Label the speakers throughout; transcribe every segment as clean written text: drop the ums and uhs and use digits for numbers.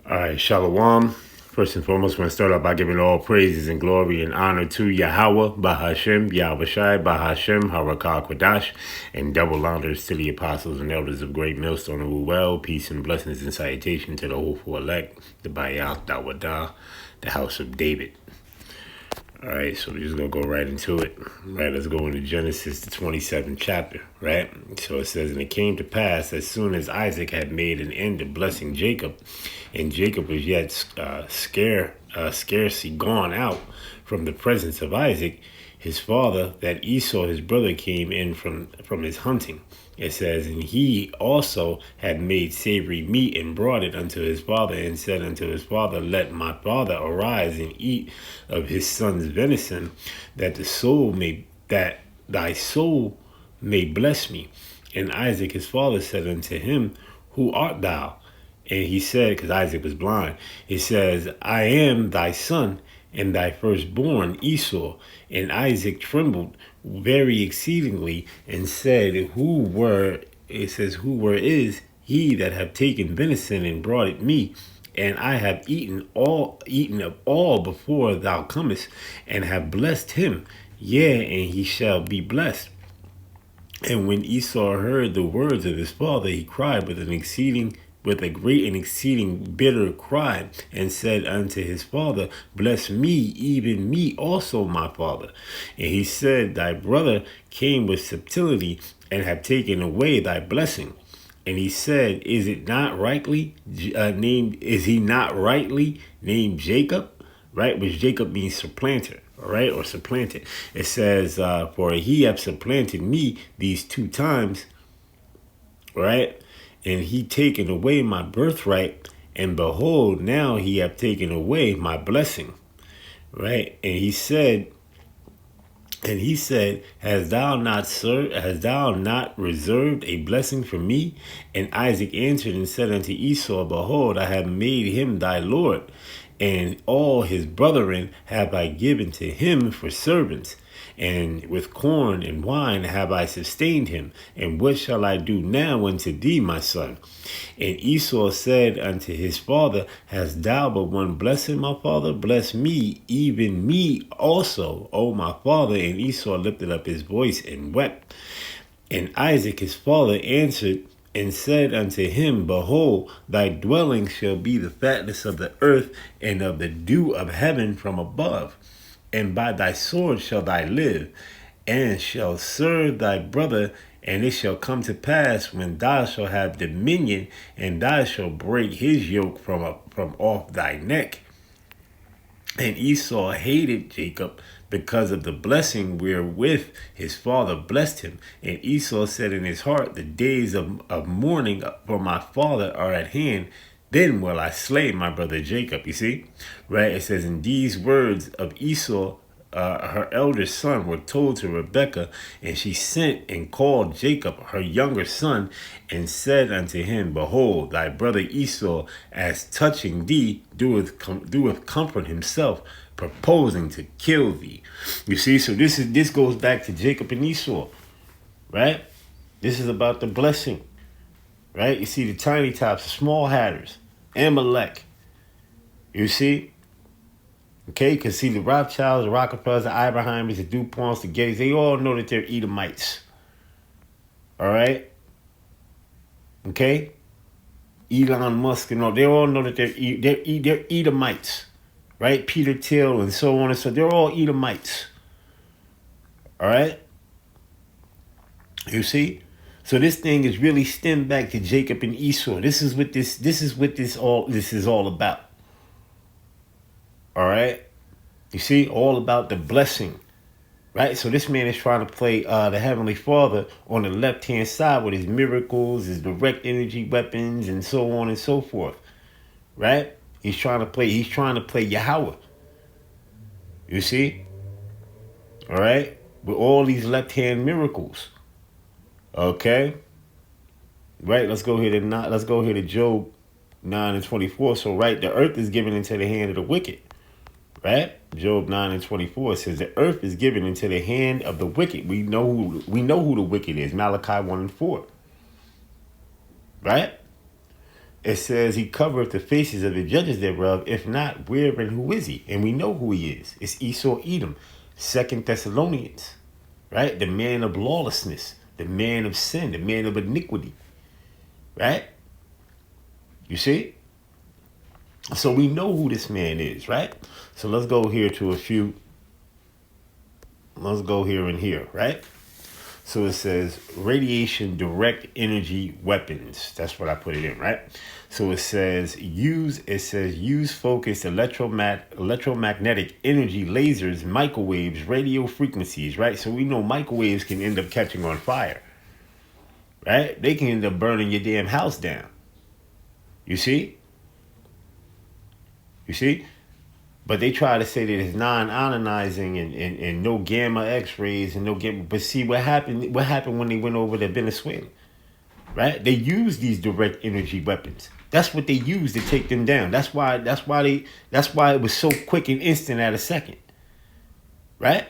Speaker 1: All right, Shalom. First and foremost, we're going to start off by giving all praises and glory and honor to Yahweh, Bahashem, Yahweh Shai, Bahashem, Harakah Kwadash, and double honors to the apostles and elders of Great Millstone and Ruel. Peace and blessings and salutation to the hopeful elect, the Bayal Dawadah, the house of David. All right, so we're just going to go right into it. Right, let's go into Genesis, the 27th chapter, right? So it says, and it came to pass as soon as Isaac had made an end of blessing Jacob, and Jacob was yet scarcely gone out from the presence of Isaac, his father, that Esau, his brother, came in from his hunting. It says, and he also had made savory meat and brought it unto his father, and said unto his father, let my father arise and eat of his son's venison, that thy soul may bless me. And Isaac his father said unto him, who art thou? And he said, because Isaac was blind, he says, I am thy son and thy firstborn Esau. And Isaac trembled very exceedingly and said, who is he that have taken venison and brought it me? And I have eaten of all before thou comest, and have blessed him. Yea, and he shall be blessed. And when Esau heard the words of his father, he cried with a great and exceeding bitter cry, and said unto his father, bless me, even me also, my father. And he said, thy brother came with subtlety, and have taken away thy blessing. And he said, is he not rightly named Jacob? Right, which Jacob means supplanter. All right, or supplanted. It says, for he hath supplanted me these 2 times, right? And he taken away my birthright, and behold, now he hath taken away my blessing, right? And he said, hast thou not reserved a blessing for me? And Isaac answered and said unto Esau, behold, I have made him thy lord, and all his brethren have I given to him for servants, and with corn and wine have I sustained him. And what shall I do now unto thee, my son? And Esau said unto his father, hast thou but one blessing, my father? Bless me, even me also, O my father. And Esau lifted up his voice and wept. And Isaac his father answered and said unto him, behold, thy dwelling shall be the fatness of the earth, and of the dew of heaven from above. And by thy sword shall thou live, and shall serve thy brother. And it shall come to pass, when thou shalt have dominion, and thou shalt break his yoke from off thy neck. And Esau hated Jacob because of the blessing wherewith his father blessed him. And Esau said in his heart, the days of mourning for my father are at hand. Then will I slay my brother Jacob. You see, right? It says, in these words of Esau, her elder son, were told to Rebekah, and she sent and called Jacob, her younger son, and said unto him, behold, thy brother Esau, as touching thee, doeth comfort himself, proposing to kill thee. You see, so this goes back to Jacob and Esau, right? This is about the blessing, right? You see the tiny tops, the small hatters, Amalek. You see? Okay, because see the Rothschilds, the Rockefellers, the Ibrahimers, the DuPonts, the Gates, they all know that they're Edomites. All right? Okay? Elon Musk and all, they all know that they're Edomites. Right? Peter Thiel and so on and so, they're all Edomites. All right? You see? So this thing is really stemmed back to Jacob and Esau. This is what this is all about. All right? You see, all about the blessing. Right? So this man is trying to play the Heavenly Father on the left-hand side with his miracles, his direct energy weapons, and so on and so forth. Right? He's trying to play Yahweh. You see? All right? With all these left-hand miracles. Okay? Right? Let's go here to Job 9:24. So, right, the earth is given into the hand of the wicked. Right? Job 9:24 says the earth is given into the hand of the wicked. We know who the wicked is. Malachi 1:4. Right? It says he covereth the faces of the judges thereof. If not, where and who is he? And we know who he is. It's Esau-Edom, 2 Thessalonians, right? The man of lawlessness, the man of sin, the man of iniquity, right? You see? So we know who this man is, right? So let's go here to a few. Let's go here and here, right? So it says radiation direct energy weapons. That's what I put it in, right? So it says use focused electromagnetic energy lasers, microwaves, radio frequencies, right? So we know microwaves can end up catching on fire, right? They can end up burning your damn house down. You see? You see? But they try to say that it's non-ionizing and no gamma X-rays and no gamma. But see what happened when they went over to Venezuela, right? They used these direct energy weapons. That's what they used to take them down. That's why it was so quick and instant at a second, right?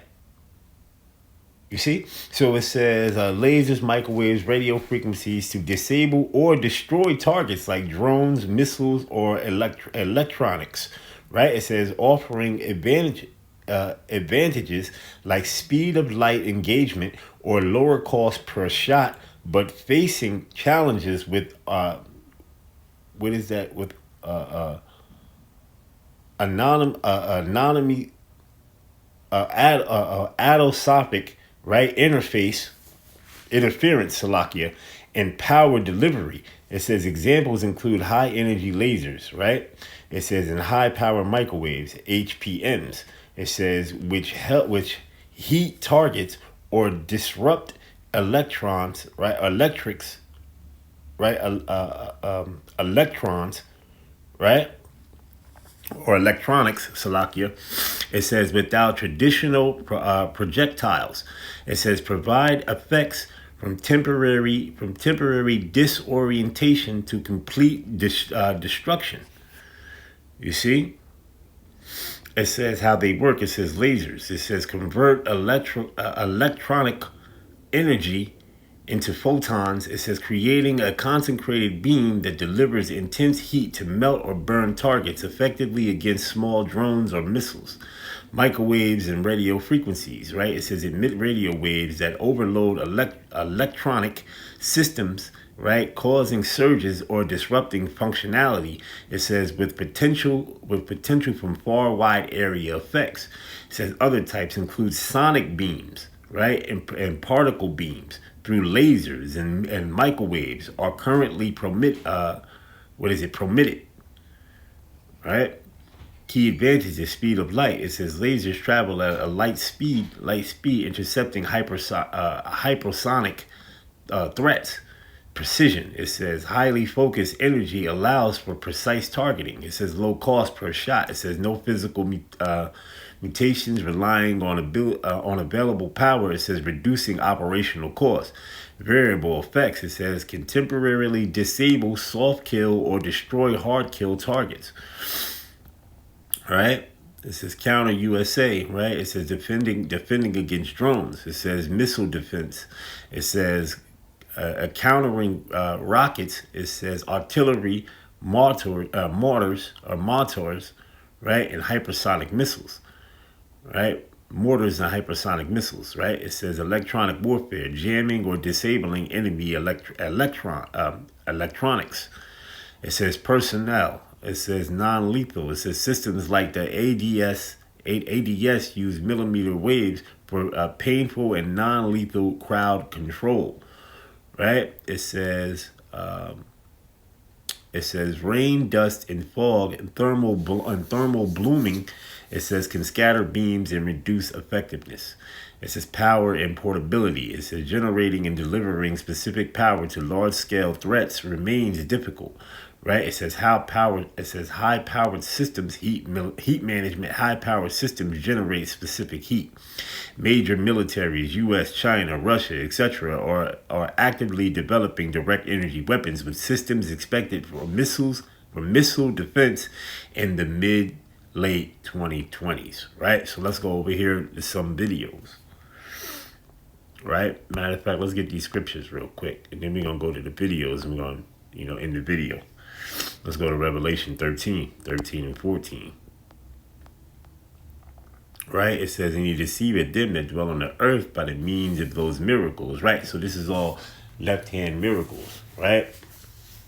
Speaker 1: You see? So it says lasers, microwaves, radio frequencies to disable or destroy targets like drones, missiles, or electronics. Right? It says offering advantages like speed of light engagement or lower cost per shot, but facing challenges with anonymity, adosophic, right, interference, Salakia, and power delivery. It says examples include high energy lasers, right? It says in high power microwaves, HPMs. It says which heat targets or disrupt electrons, right? Electrons, right? Or electronics, Salakia. It says without traditional projectiles. It says provide effects from temporary disorientation to complete destruction. You see? It says how they work. It says lasers. It says convert electronic energy into photons. It says creating a concentrated beam that delivers intense heat to melt or burn targets effectively against small drones or missiles. Microwaves and radio frequencies, right? It says emit radio waves that overload electronic systems, right, causing surges or disrupting functionality. It says with potential from far wide area effects. It says other types include sonic beams, right, and particle beams through lasers and microwaves are currently permitted, right? Key advantage is speed of light. It says lasers travel at a light speed, intercepting hypersonic threats. Precision. It says highly focused energy allows for precise targeting. It says low cost per shot. It says no physical mutations relying on available power. It says reducing operational costs. Variable effects. It says can temporarily disable soft kill or destroy hard kill targets. Right? It says counter USA, right? It says defending against drones. It says missile defense. It says countering rockets. It says artillery, mortars, right? And hypersonic missiles, right? Mortars and hypersonic missiles, right? It says electronic warfare, jamming or disabling enemy electronics. It says personnel. It says non-lethal. It says systems like the ADS use millimeter waves for painful and non-lethal crowd control. Right? It says rain, dust, and fog and thermal blooming. It says can scatter beams and reduce effectiveness. It says power and portability. It says generating and delivering specific power to large-scale threats remains difficult. Right? It says high-powered systems, heat management. High-powered systems generate specific heat. Major militaries, U.S., China, Russia, etc., are actively developing direct energy weapons with systems expected for missile defense in the mid-late 2020s. Right? So let's go over here to some videos. Right? Matter of fact, let's get these scriptures real quick, and then we're gonna go to the videos and we're gonna, in the video. Let's go to Revelation 13 and 14. Right? It says, and he deceived them that dwell on the earth by the means of those miracles. Right? So this is all left-hand miracles. Right?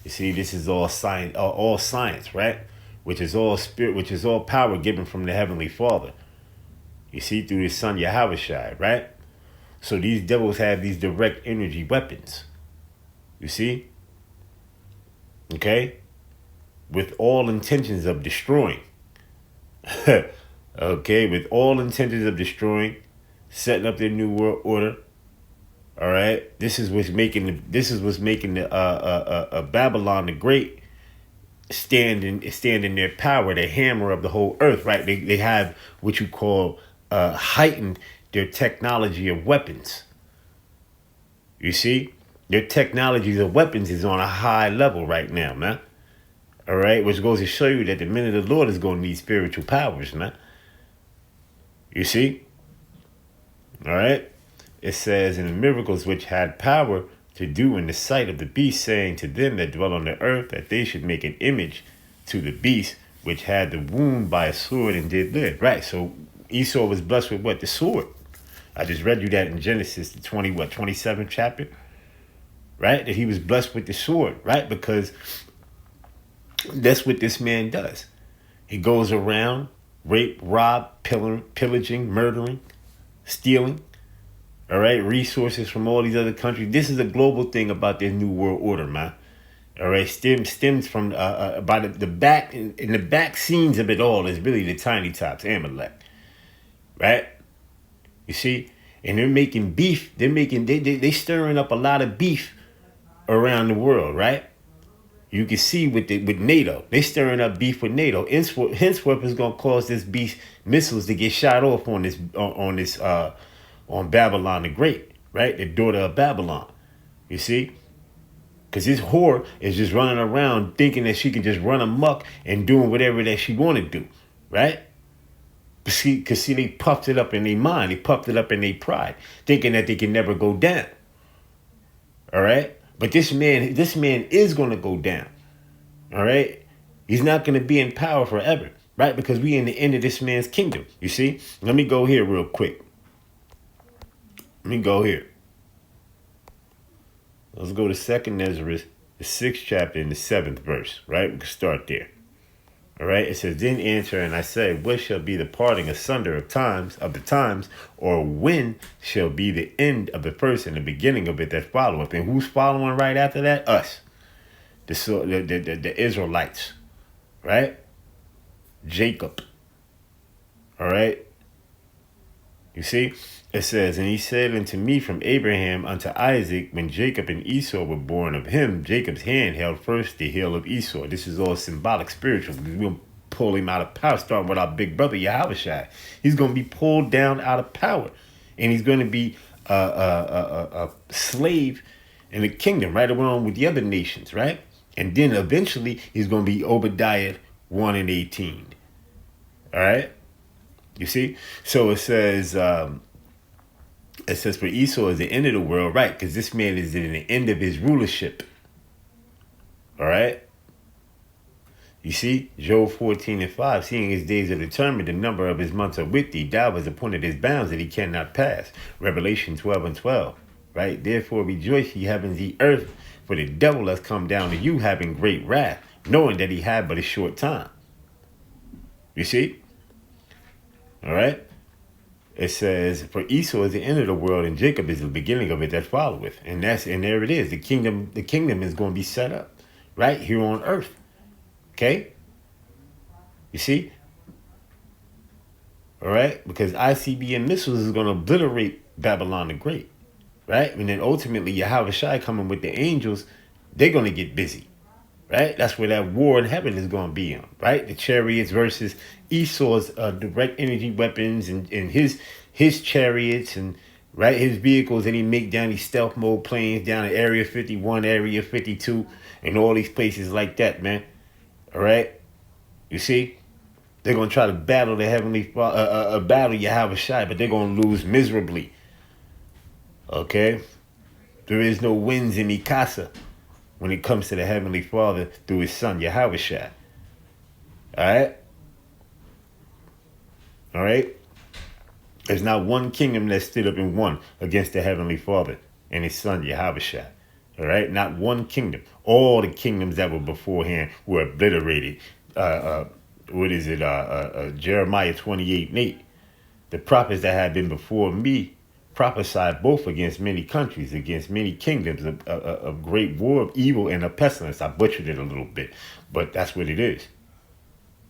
Speaker 1: You see, this is all science, right? Which is all spirit, which is all power given from the Heavenly Father. You see, through his son Yahushua, right? So these devils have these direct energy weapons. You see? Okay? With all intentions of destroying. Okay, with all intentions of destroying, setting up their new world order. All right, this is what's making the Babylon the Great stand in their power, the hammer of the whole earth. Right, they have what you call heightened their technology of weapons. You see, their technology of weapons is on a high level right now, man. All right, which goes to show you that the men of the Lord is going to need spiritual powers, man. You see, all right. It says, in the miracles which had power to do in the sight of the beast, saying to them that dwell on the earth that they should make an image to the beast which had the wound by a sword and did live. Right. So Esau was blessed with what? The sword. I just read you that in Genesis, the 27th chapter. Right. That he was blessed with the sword. Right. Because that's what this man does. He goes around, rape, rob, pillaging, murdering, stealing. All right, resources from all these other countries. This is a global thing about this new world order, man. All right, stems from by the back in the back scenes of it all is really the tiny tots, Amalek, right? You see, and they're making beef. They stirring up a lot of beef around the world, right? You can see with NATO, they stirring up beef with NATO. Henceforth is going to cause this beast missiles to get shot off on Babylon the Great, right? The daughter of Babylon. You see? Because this whore is just running around thinking that she can just run amok and doing whatever that she want to do, right? Because see, they puffed it up in their mind. They puffed it up in their pride, thinking that they can never go down. All right? But this man is going to go down. All right? He's not going to be in power forever, right? Because we in the end of this man's kingdom. You see? Let me go here real quick. Let me go here. Let's go to 2nd Ezra, the 6th chapter and the 7th verse, right? We can start there. All right. It says, then answer, and I said, what shall be the parting asunder of the times, or when shall be the end of the first and the beginning of it that followeth? And who's following right after that? Us. The Israelites. Right? Jacob. All right. You see? It says, and he said unto me from Abraham unto Isaac, when Jacob and Esau were born of him, Jacob's hand held first the heel of Esau. This is all symbolic, spiritual. We'll pull him out of power, starting with our big brother, Yahushua. He's going to be pulled down out of power. And he's going to be a slave in the kingdom, right along with the other nations, right? And then eventually he's going to be Obadiah 1 and 18. All right? You see? So it says... for Esau is the end of the world, right? Because this man is in the end of his rulership. All right? You see, Job 14 and 5, seeing his days are determined, the number of his months are with thee. Thou hast appointed his bounds that he cannot pass. Revelation 12 and 12, right? Therefore rejoice, ye heavens, the earth, for the devil has come down to you, having great wrath, knowing that he had but a short time. You see? All right? It says, for Esau is the end of the world, and Jacob is the beginning of it that followeth. And there it is. The kingdom is going to be set up right here on earth. Okay? You see? All right? Because ICBM missiles is going to obliterate Babylon the Great. Right? And then ultimately, Yahushua coming with the angels, they're going to get busy. Right? That's where that war in heaven is going to be on. Right? The chariots versus Esau's direct energy weapons and his chariots and right his vehicles that he make down these stealth mode planes down at Area 51, Area 52, and all these places like that, man. All right? You see? They're going to try to battle the heavenly battle Yahushua, but they're going to lose miserably. Okay? There is no wins in Mikasa. when it comes to the Heavenly Father through his son, Yahushua. Alright? Alright? There's not one kingdom that stood up and won against the Heavenly Father and his son, Yahushua. Alright? Not one kingdom. All the kingdoms that were beforehand were obliterated. Jeremiah 28:8. The prophets that had been before me prophesied both against many countries, against many kingdoms, of great war, of evil, and of pestilence. I butchered it a little bit, but that's what it is.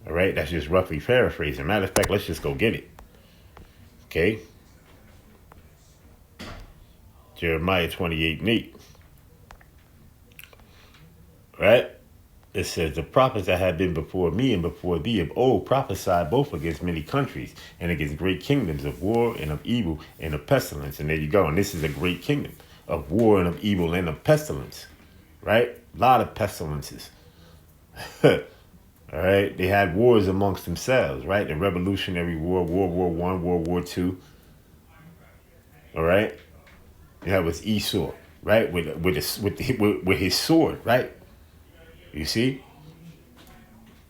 Speaker 1: All right, that's just roughly paraphrasing. Matter of fact, let's just go get it. Okay. Jeremiah 28:8. Right? It says, the prophets that had been before me and before thee of old prophesied both against many countries and against great kingdoms of war and of evil and of pestilence. And there you go. And this is a great kingdom of war and of evil and of pestilence. Right? A lot of pestilences. All right? They had wars amongst themselves. Right? The Revolutionary War, World War I, World War II. All right? That was Esau. Right? With his sword. Right? You see?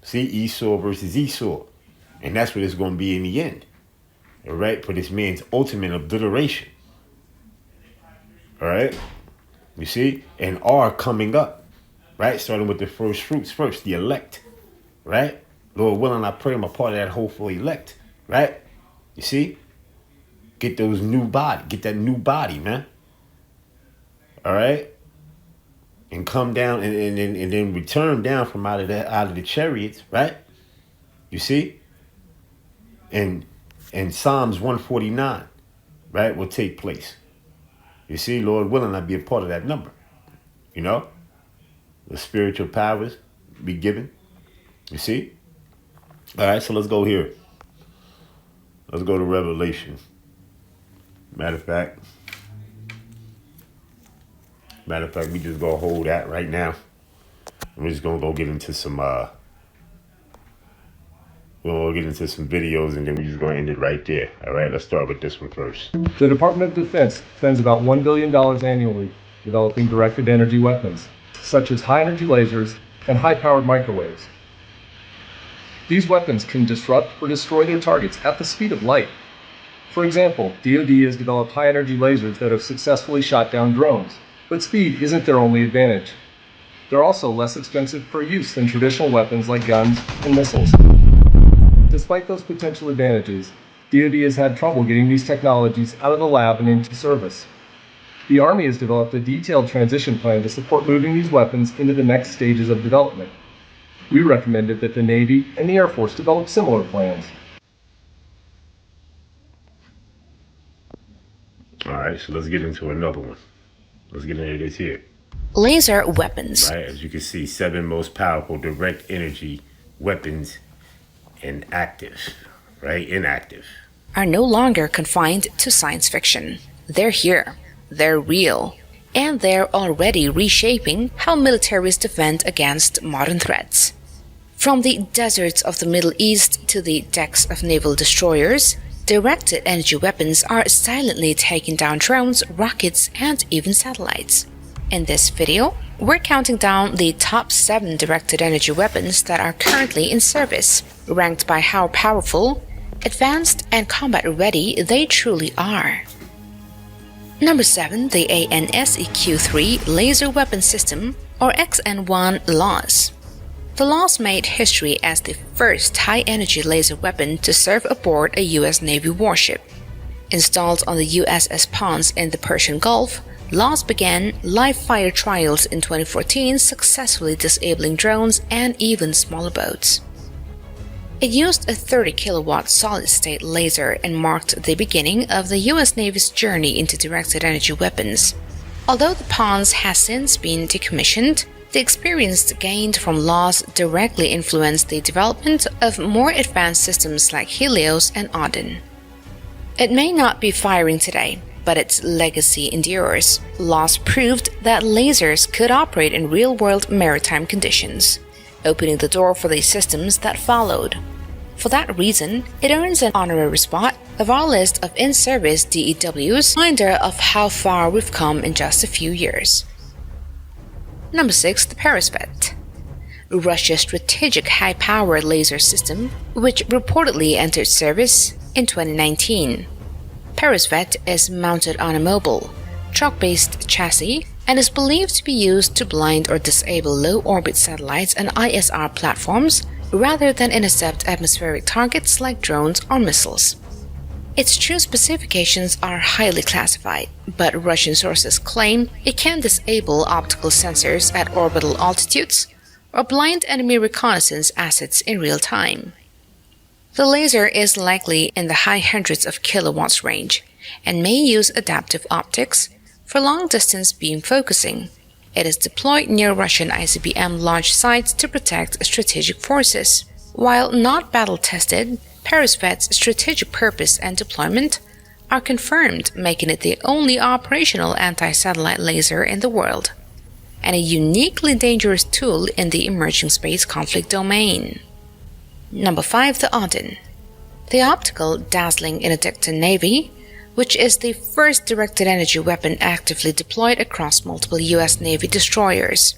Speaker 1: See, Esau versus Esau. And that's what it's going to be in the end. All right? For this man's ultimate obliteration. All right? You see? And are coming up. Right? Starting with the first fruits first. The elect. Right? Lord willing, I pray I'm a part of that hopeful elect. Right? You see? Get those new body. Get that new body, man. All right? And come down and then return down from out of the chariots, right? You see? And Psalms 149, right, will take place. You see, Lord willing, I'll be a part of that number. You know? The spiritual powers be given. You see? All right, so let's go here. Let's go to Revelation. Matter of fact, we just gonna hold that right now. We're just gonna go get into some videos, and then we're just gonna end it right there. All right, let's start with this one first.
Speaker 2: The Department of Defense spends about $1 billion annually developing directed energy weapons, such as high-energy lasers and high-powered microwaves. These weapons can disrupt or destroy their targets at the speed of light. For example, D.E.W has developed high-energy lasers that have successfully shot down drones. But speed isn't their only advantage. They're also less expensive per use than traditional weapons like guns and missiles. Despite those potential advantages, D.E.W has had trouble getting these technologies out of the lab and into service. The Army has developed a detailed transition plan to support moving these weapons into the next stages of development. We recommended that the Navy and the Air Force develop similar plans.
Speaker 1: All right, so let's get into another one. Let's get into this here.
Speaker 3: Laser weapons.
Speaker 1: Right, as you can see, 7 most powerful direct energy weapons inactive,
Speaker 3: are no longer confined to science fiction. They're here, they're real, and they're already reshaping how militaries defend against modern threats. From the deserts of the Middle East to the decks of naval destroyers, directed energy weapons are silently taking down drones, rockets, and even satellites. In this video, we're counting down the top 7 directed energy weapons that are currently in service, ranked by how powerful, advanced, and combat-ready they truly are. Number 7, the ANSEQ-3 Laser Weapon System, or XN-1 LAWS. The LAWS made history as the first high-energy laser weapon to serve aboard a U.S. Navy warship. Installed on the USS Ponce in the Persian Gulf, LAWS began live-fire trials in 2014, successfully disabling drones and even smaller boats. It used a 30-kilowatt solid-state laser and marked the beginning of the U.S. Navy's journey into directed energy weapons. Although the Ponce has since been decommissioned, the experience gained from LAWS directly influenced the development of more advanced systems like Helios and Odin. It may not be firing today, but its legacy endures. LAWS proved that lasers could operate in real-world maritime conditions, opening the door for the systems that followed. For that reason, it earns an honorary spot of our list of in-service DEWs, reminder of how far we've come in just a few years. Number 6. The Peresvet, Russia's strategic high-powered laser system, which reportedly entered service in 2019. Peresvet is mounted on a mobile, truck-based chassis and is believed to be used to blind or disable low-orbit satellites and ISR platforms rather than intercept atmospheric targets like drones or missiles. Its true specifications are highly classified, but Russian sources claim it can disable optical sensors at orbital altitudes or blind enemy reconnaissance assets in real time. The laser is likely in the high hundreds of kilowatts range and may use adaptive optics for long-distance beam focusing. It is deployed near Russian ICBM launch sites to protect strategic forces. While not battle-tested, Peresvet's strategic purpose and deployment are confirmed, making it the only operational anti-satellite laser in the world, and a uniquely dangerous tool in the emerging space conflict domain. Number 5. The Odin, the optical dazzling interdictor navy, which is the first directed energy weapon actively deployed across multiple U.S. Navy destroyers.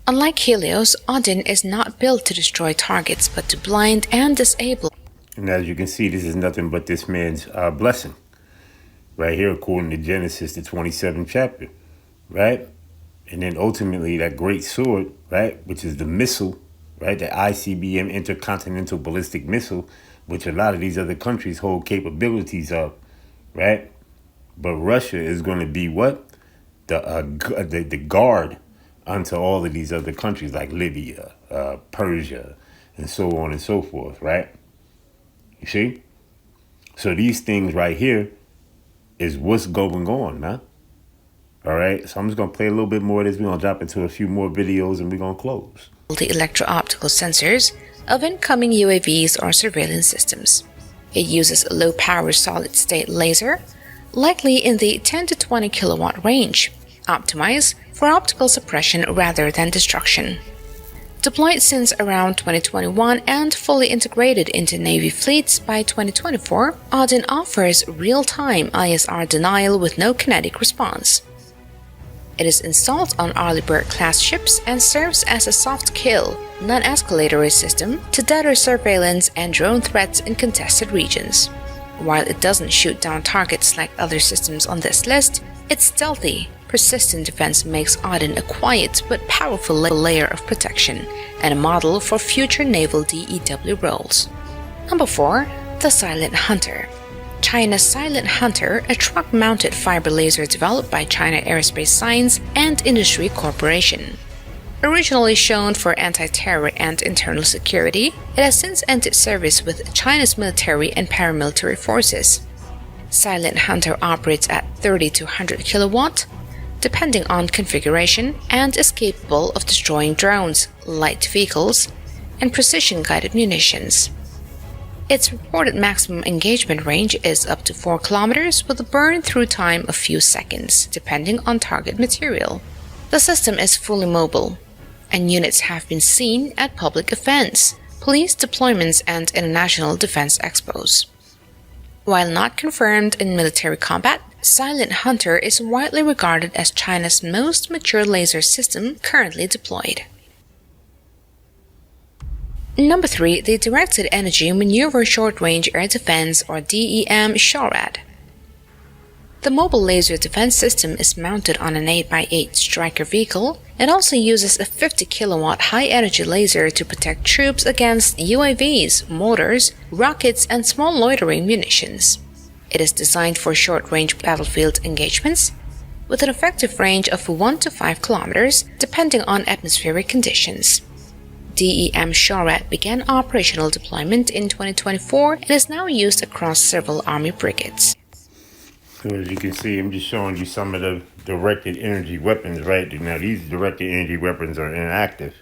Speaker 3: Unlike Helios, Odin is not built to destroy targets but to blind and disable.
Speaker 1: And as you can see, this is nothing but this man's blessing. Right here, according to Genesis, the 27th chapter. Right? And then ultimately that great sword, right, which is the missile, right, the ICBM intercontinental ballistic missile, which a lot of these other countries hold capabilities of, right? But Russia is going to be what? The guard unto all of these other countries like Libya, Persia, and so on and so forth, right? You see? So these things right here is what's going on, man. All right, so I'm just going to play a little bit more of this. We're going to drop into a few more videos and we're going to close.
Speaker 3: The electro-optical sensors of incoming UAVs or surveillance systems. It uses a low-power solid-state laser, likely in the 10 to 20 kilowatt range, optimized for optical suppression rather than destruction. Deployed since around 2021 and fully integrated into Navy fleets by 2024, Odin offers real-time ISR denial with no kinetic response. It is installed on Arleigh-Burke-class ships and serves as a soft-kill, non-escalatory system to deter surveillance and drone threats in contested regions. While it doesn't shoot down targets like other systems on this list, its stealthy, persistent defense makes Odin a quiet but powerful layer of protection and a model for future naval D.E.W. roles. Number 4. The Silent Hunter. China's Silent Hunter, a truck-mounted fiber laser developed by China Aerospace Science and Industry Corporation. Originally shown for anti-terror and internal security, it has since entered service with China's military and paramilitary forces. Silent Hunter operates at 30 to 100 kilowatt, depending on configuration, and is capable of destroying drones, light vehicles, and precision-guided munitions. Its reported maximum engagement range is up to 4 kilometers with a burn-through time of few seconds, depending on target material. The system is fully mobile, and units have been seen at public events, police deployments, and international defense expos. While not confirmed in military combat, Silent Hunter is widely regarded as China's most mature laser system currently deployed. Number 3. The Directed Energy Maneuver Short-Range Air Defense or D.E.M. The mobile laser defense system is mounted on an 8x8 Striker vehicle. It also uses a 50 kilowatt high-energy laser to protect troops against UAVs, mortars, rockets, and small loitering munitions. It is designed for short-range battlefield engagements, with an effective range of 1 to 5 kilometers, depending on atmospheric conditions. D.E.M. began operational deployment in 2024 and is now used across several Army brigades.
Speaker 1: So as you can see, I'm just showing you some of the directed energy weapons, right? Now, these directed energy weapons are inactive,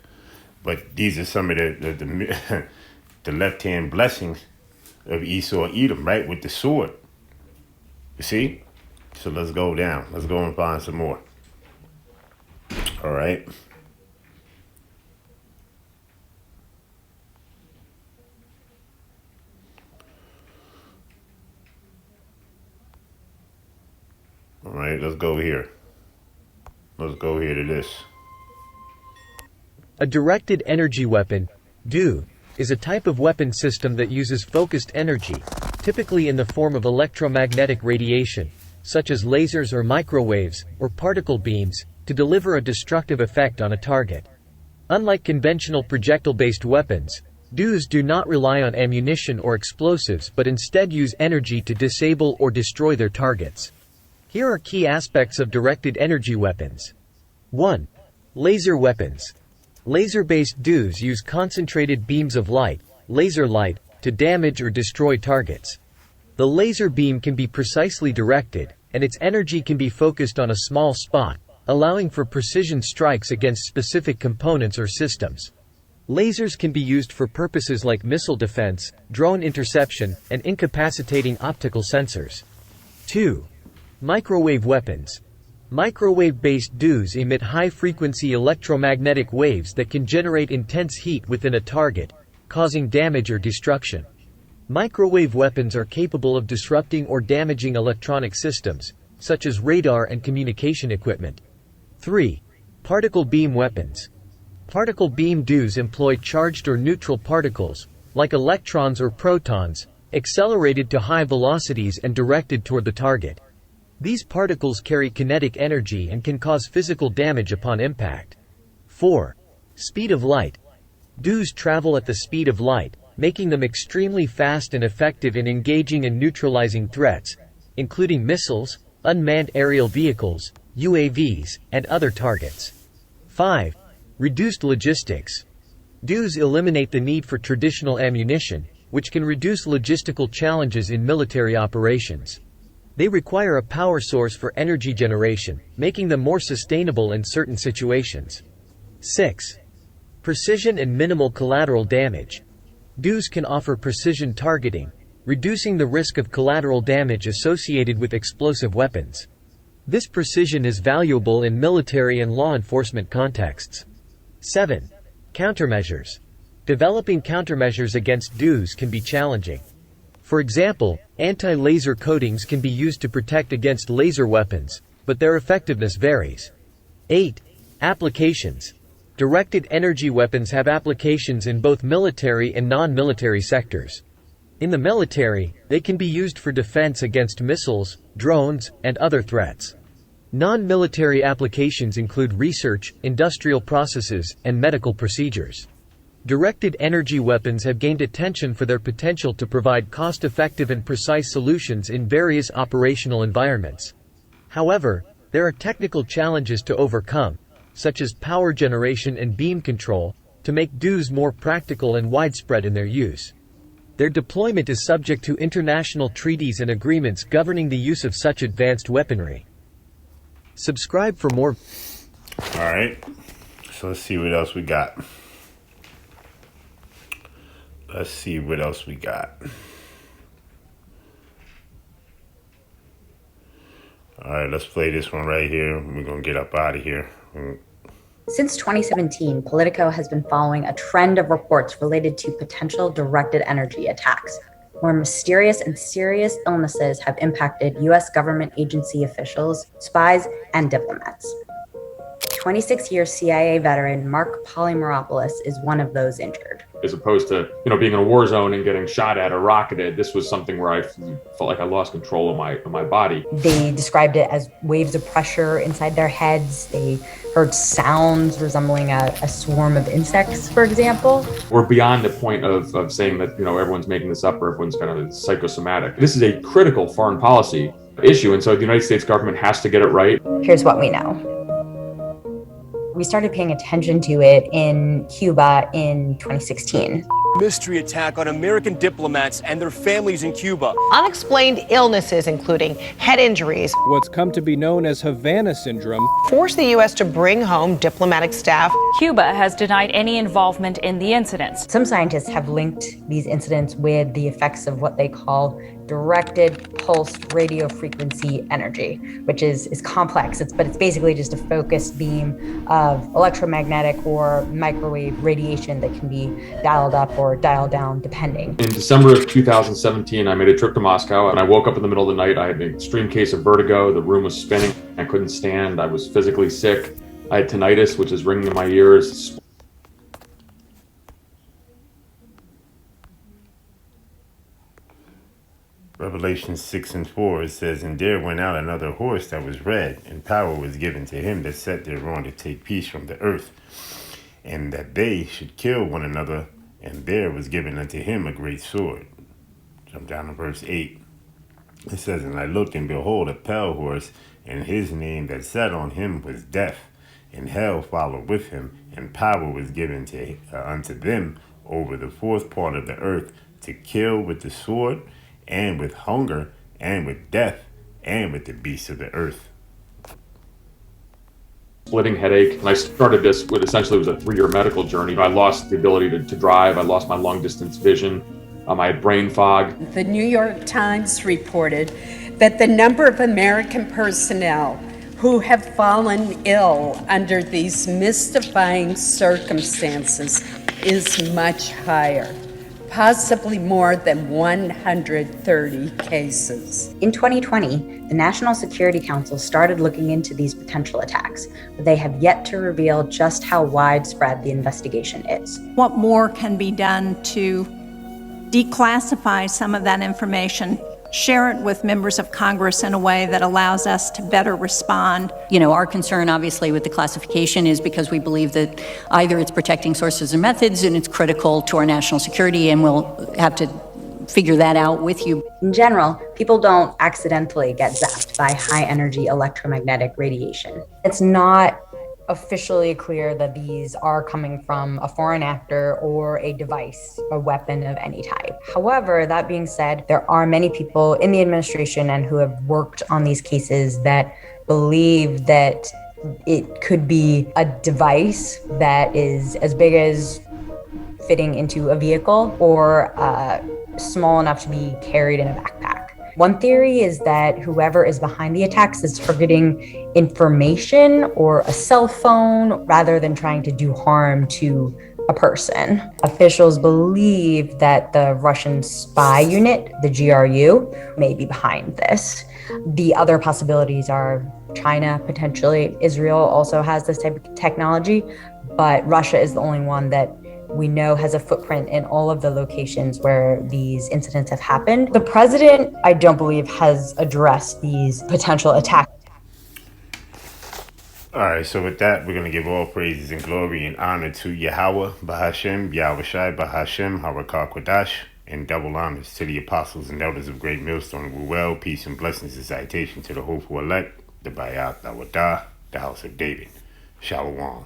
Speaker 1: but these are some of the the left-hand blessings of Esau'S, right? With the sword. You see? So let's go down. Let's go and find some more. All right. All right, let's go here. Let's go here to this.
Speaker 4: A directed energy weapon, DEW, is a type of weapon system that uses focused energy, typically in the form of electromagnetic radiation, such as lasers or microwaves, or particle beams, to deliver a destructive effect on a target. Unlike conventional projectile-based weapons, DEWs do not rely on ammunition or explosives but instead use energy to disable or destroy their targets. Here are key aspects of directed energy weapons. 1. Laser weapons. Laser-based DEWs use concentrated beams of light, laser light, to damage or destroy targets. The laser beam can be precisely directed, and its energy can be focused on a small spot, allowing for precision strikes against specific components or systems. Lasers can be used for purposes like missile defense, drone interception, and incapacitating optical sensors. 2. Microwave weapons. Microwave-based DEWs emit high-frequency electromagnetic waves that can generate intense heat within a target, causing damage or destruction. Microwave weapons are capable of disrupting or damaging electronic systems, such as radar and communication equipment. 3. Particle beam weapons. Particle beam DEWs employ charged or neutral particles, like electrons or protons, accelerated to high velocities and directed toward the target. These particles carry kinetic energy and can cause physical damage upon impact. 4. Speed of light. DEWs travel at the speed of light, making them extremely fast and effective in engaging and neutralizing threats, including missiles, unmanned aerial vehicles, UAVs, and other targets. 5. Reduced logistics. DEWs eliminate the need for traditional ammunition, which can reduce logistical challenges in military operations. They require a power source for energy generation, making them more sustainable in certain situations. 6. Precision and minimal collateral damage. DEWs can offer precision targeting, reducing the risk of collateral damage associated with explosive weapons. This precision is valuable in military and law enforcement contexts. 7. Countermeasures. Developing countermeasures against DEWs can be challenging. For example, anti-laser coatings can be used to protect against laser weapons, but their effectiveness varies. 8. Applications. Directed energy weapons have applications in both military and non-military sectors. In the military, they can be used for defense against missiles, drones, and other threats. Non-military applications include research, industrial processes, and medical procedures. Directed energy weapons have gained attention for their potential to provide cost-effective and precise solutions in various operational environments. However, there are technical challenges to overcome, such as power generation and beam control, to make DEWs more practical and widespread in their use. Their deployment is subject to international treaties and agreements governing the use of such advanced weaponry. Subscribe for more.
Speaker 1: All right. So let's see what else we got. Let's see what else we got. All right, let's play this one right here. We're going to get up out of here.
Speaker 5: Since 2017, Politico has been following a trend of reports related to potential directed energy attacks, where mysterious and serious illnesses have impacted U.S. government agency officials, spies, and diplomats. 26-year CIA veteran Mark Polymeropoulos is one of those injured.
Speaker 6: As opposed to, being in a war zone and getting shot at or rocketed, this was something where I felt like I lost control of my body.
Speaker 5: They described it as waves of pressure inside their heads. They heard sounds resembling a swarm of insects, for example.
Speaker 6: We're beyond the point of saying that, everyone's making this up or everyone's kind of psychosomatic. This is a critical foreign policy issue, and so the United States government has to get it right.
Speaker 5: Here's what we know. We started paying attention to it in Cuba in 2016.
Speaker 7: Mystery attack on American diplomats and their families in Cuba.
Speaker 8: Unexplained illnesses, including head injuries.
Speaker 9: What's come to be known as Havana syndrome.
Speaker 8: Forced the U.S. to bring home diplomatic staff.
Speaker 10: Cuba has denied any involvement in the incidents.
Speaker 5: Some scientists have linked these incidents with the effects of what they call directed pulsed radio frequency energy, which is complex. But it's basically just a focused beam of electromagnetic or microwave radiation that can be dialed up or dialed down depending.
Speaker 6: In December of 2017, I made a trip to Moscow and I woke up in the middle of the night. I had an extreme case of vertigo. The room was spinning. I couldn't stand. I was physically sick. I had tinnitus, which is ringing in my ears.
Speaker 1: Revelation 6 and 4, it says, "And there went out another horse that was red, and power was given to him that sat thereon to take peace from the earth, and that they should kill one another, and there was given unto him a great sword." Jump down to verse 8. It says, "And I looked, and behold, a pale horse, and his name that sat on him was Death, and hell followed with him, and power was given unto them over the fourth part of the earth, to kill with the sword, and with hunger, and with death, and with the beasts of the earth."
Speaker 6: Splitting headache. And I started this with essentially was a 3-year medical journey. I lost the ability to drive. I lost my long distance vision. I had brain fog.
Speaker 11: The New York Times reported that the number of American personnel who have fallen ill under these mystifying circumstances is much higher, possibly more than 130 cases.
Speaker 5: In 2020, the National Security Council started looking into these potential attacks, but they have yet to reveal just how widespread the investigation is.
Speaker 12: What more can be done to declassify some of that information, share it with members of Congress in a way that allows us to better respond?
Speaker 13: You know, our concern obviously with the classification is because we believe that either it's protecting sources and methods and it's critical to our national security, and we'll have to figure that out with you.
Speaker 5: In general, people don't accidentally get zapped by high energy electromagnetic radiation. It's not officially clear that these are coming from a foreign actor or a device, a weapon of any type. However, that being said, there are many people in the administration and who have worked on these cases that believe that it could be a device that is as big as fitting into a vehicle or small enough to be carried in a backpack. One theory is that whoever is behind the attacks is targeting information or a cell phone rather than trying to do harm to a person. Officials believe that the Russian spy unit, the GRU, may be behind this. The other possibilities are China, potentially. Israel also has this type of technology, but Russia is the only one that we know has a footprint in all of the locations where these incidents have happened. The president, I don't believe, has addressed these potential attacks.
Speaker 1: All right, so with that, we're going to give all praises and glory and honor to Yahweh, Bahashem, Yahweh Shai, Bahashem, Harakah Kodash, and double honors to the apostles and elders of Great Millstone of Ruel. Peace and blessings and citation to the hopeful elect, the Bayat, the Wadah, the House of David. Shalom.